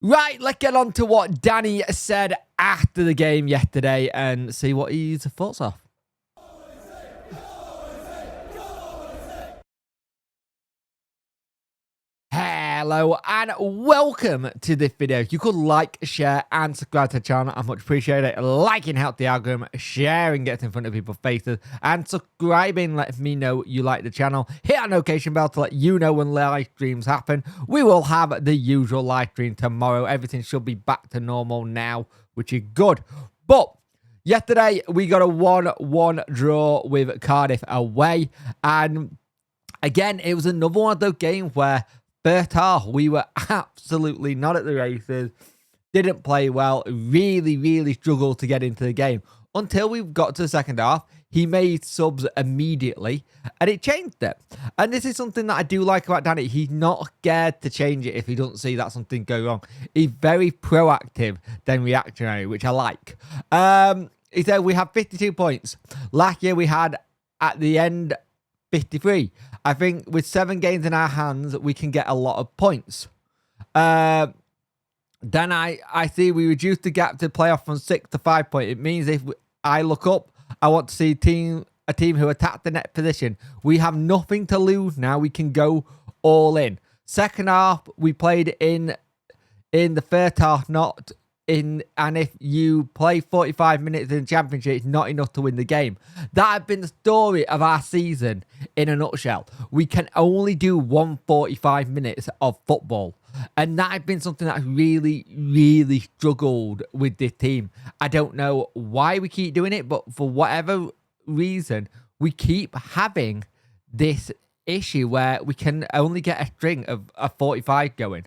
Right, let's get on to what Danny said after the game yesterday and see what his thoughts are. Hello and welcome to this video. You could like, share and subscribe to the channel. I much appreciate it. Liking helps the algorithm, sharing gets in front of people's faces, and subscribing lets me know you like the channel. Hit that notification bell to let you know when live streams happen. We will have the usual live stream tomorrow. Everything should be back to normal now, which is good. But yesterday we got a 1-1 draw with Cardiff away, and again it was another one of those games where first half, we were absolutely not at the races, didn't play well, really struggled to get into the game. Until we got to the second half, he made subs immediately, and it changed it. And this is something that I do like about Danny. He's not scared to change it if he doesn't see that something go wrong. He's very proactive than reactionary, which I like. He said we have 52 points. Last year we had, at the end, 53. I think with 7 games in our hands, we can get a lot of points. Then I see we reduced the gap to playoff from 6 to 5 points. It means if I look up, I want to see a team who attack the net position. We have nothing to lose now. We can go all in. Second half, we played in the first half, not in, and if you play 45 minutes in the championship, it's not enough to win the game. That has been the story of our season in a nutshell. We can only do 145 minutes of football, and that has been something that really struggled with this team. I don't know why we keep doing it, but for whatever reason, we keep having this issue where we can only get a string of 45 going.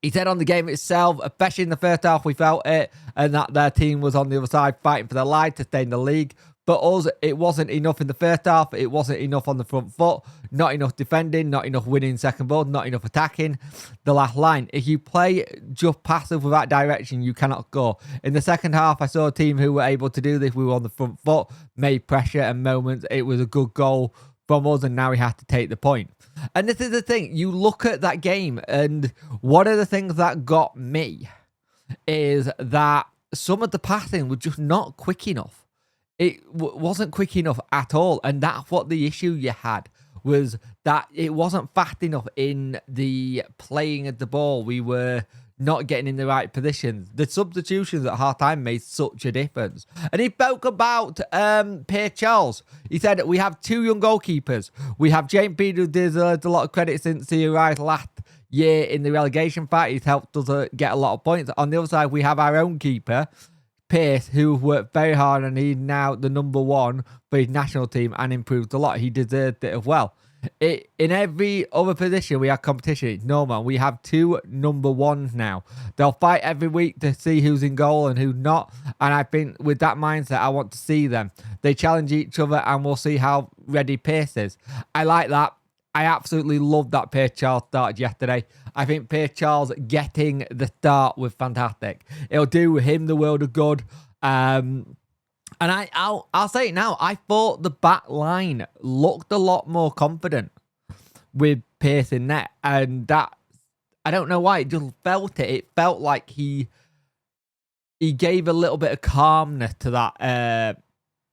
He said on the game itself, especially in the first half, we felt it, and that their team was on the other side fighting for their life to stay in the league. But us, it wasn't enough in the first half. It wasn't enough on the front foot. Not enough defending, not enough winning second ball, not enough attacking the last line. If you play just passive without direction, you cannot score. In the second half, I saw a team who were able to do this. We were on the front foot, made pressure and moments. It was a good goal from us, and now we have to take the point. And this is the thing, you look at that game, and one of the things that got me is that some of the passing was just not quick enough. It wasn't quick enough at all, and that's what the issue you had, was that it wasn't fast enough in the playing of the ball. We were not getting in the right positions. The substitutions at half-time made such a difference. And he spoke about Pierre Charles. He said, we have 2 young goalkeepers. We have James Beard, who deserves a lot of credit since he arrived last year in the relegation fight. He's helped us get a lot of points. On the other side, we have our own keeper, Pierce, who worked very hard, and he's now the #1 for his national team and improved a lot. He deserved it as well. In every other position, we have competition. It's normal. We have 2 #1s now. They'll fight every week to see who's in goal and who's not. And I think with that mindset, I want to see them. They challenge each other, and we'll see how ready Pierce is. I like that. I absolutely love that Pierce Charles started yesterday. I think Pierce Charles getting the start was fantastic. It'll do him the world of good. And I'll say it now. I thought the back line looked a lot more confident with Pierce in net, and that, I don't know why, it just felt it. It felt like he gave a little bit of calmness to that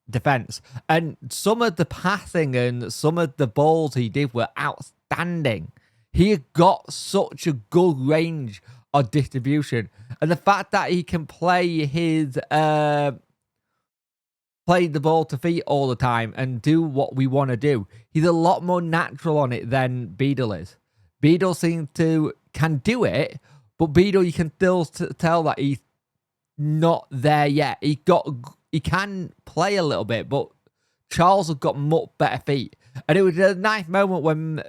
defense, and some of the passing and some of the balls he did were outstanding. He got such a good range of distribution, and the fact that he can play his play the ball to feet all the time and do what we want to do. He's a lot more natural on it than Beadle is. Beadle seems to can do it, but Beadle, you can still tell that he's not there yet. He can play a little bit, but Charles has got much better feet. And it was a nice moment when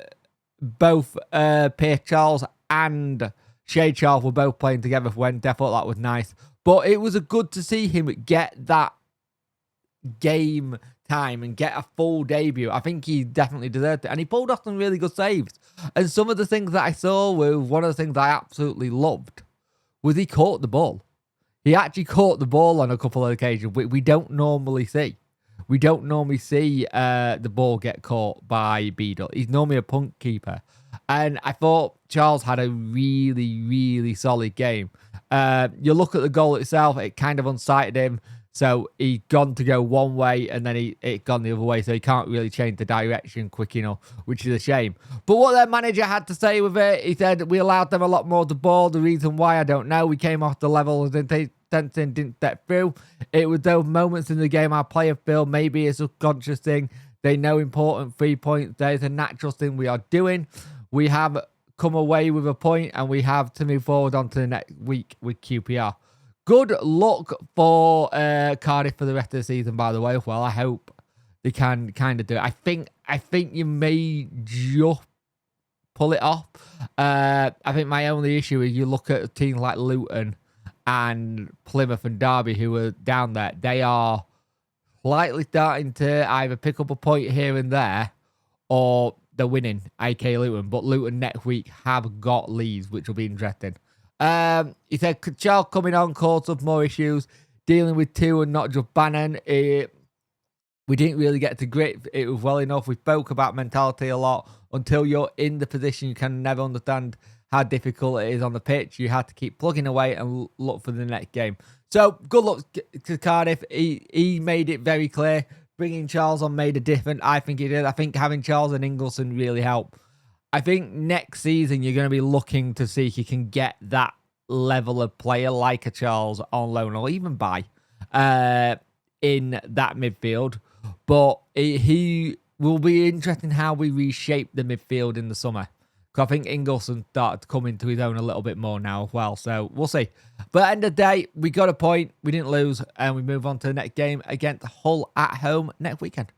both Pierre Charles and Shay Charles were both playing together for Wednesday. I thought that was nice. But it was good to see him get that game time and get a full debut. I think he definitely deserved it. And he pulled off some really good saves. And some of the things that I saw were one of the things I absolutely loved was he caught the ball. He actually caught the ball on a couple of occasions, which we don't normally see. We don't normally see the ball get caught by Beadle. He's normally a punt keeper. And I thought Charles had a really, really solid game. You look at the goal itself, it kind of unsighted him. So he gone to go one way and then it gone the other way. So he can't really change the direction quick enough, which is a shame. But what their manager had to say with it, he said, we allowed them a lot more of the ball. The reason why, I don't know. We came off the level and they didn't step through. It was those moments in the game our player feel maybe it's a subconscious thing. They know important 3 points. There's a natural thing we are doing. We have come away with a point and we have to move forward onto the next week with QPR. Good luck for Cardiff for the rest of the season, by the way. Well, I hope they can kind of do it. I think you may just pull it off. I think my only issue is you look at teams like Luton and Plymouth and Derby who are down there. They are slightly starting to either pick up a point here and there or they're winning, aka Luton. But Luton next week have got Leeds, which will be interesting. He said, Charles coming on caused up more issues, dealing with two and not just Bannon. We didn't really get to grip it well enough. We spoke about mentality a lot. Until you're in the position, you can never understand how difficult it is on the pitch. You have to keep plugging away and look for the next game. So, good luck to Cardiff. He made it very clear. Bringing Charles on made a difference. I think it did. I think having Charles and Ingleson really helped. I think next season you're going to be looking to see if you can get that level of player like a Charles on loan or even buy in that midfield. But he will be interesting how we reshape the midfield in the summer. Because I think Ingleson started to come into his own a little bit more now as well. So we'll see. But at the end of the day, we got a point. We didn't lose. And we move on to the next game against Hull at home next weekend.